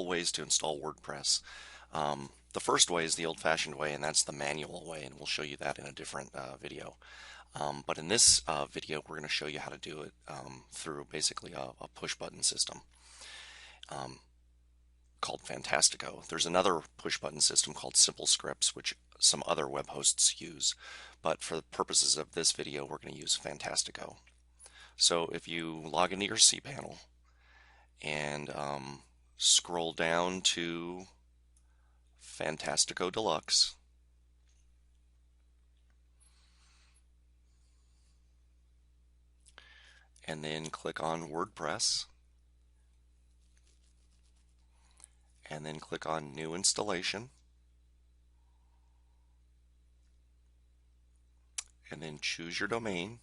ways to install WordPress. The first way is the old-fashioned way, and that's the manual way, and we'll show you that in a different video. But in this video, we're going to show you how to do it through basically a push-button system called Fantastico. There's another push-button system called Simple Scripts, which some other web hosts use. But for the purposes of this video, we're going to use Fantastico. So if you log into your cPanel and scroll down to Fantastico Deluxe, and then click on WordPress, and then click on New Installation, and then choose your domain,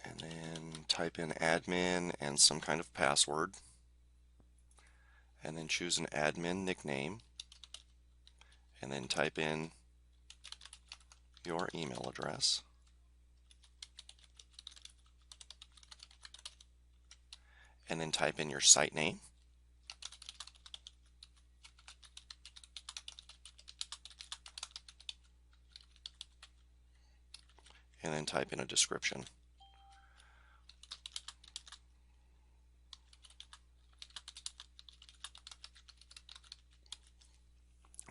and then type in admin and some kind of password, and then choose an admin nickname, and then type in your email address, and then type in your site name, and then type in a description.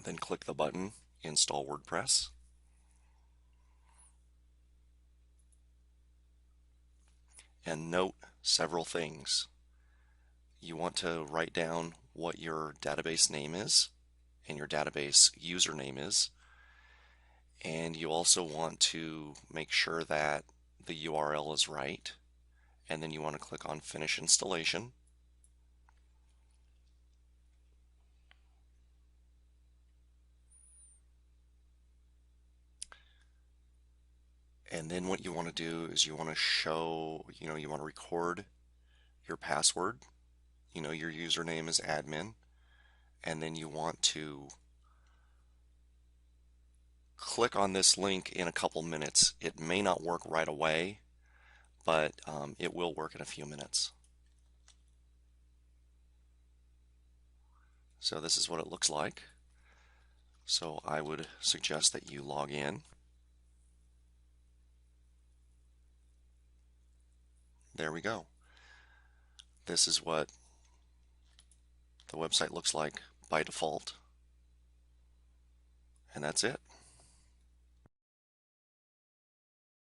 Then click the button Install WordPress. And note several things. You want to write down what your database name is and your database username is. And you also want to make sure that the URL is right. And then you want to click on Finish Installation. And then what you want to do is you want to show, you want to record your password. Your username is admin. And then you want to click on this link in a couple minutes. It may not work right away, but it will work in a few minutes. So this is what it looks like. So I would suggest that you log in. There we go. This is what the website looks like by default. And that's it.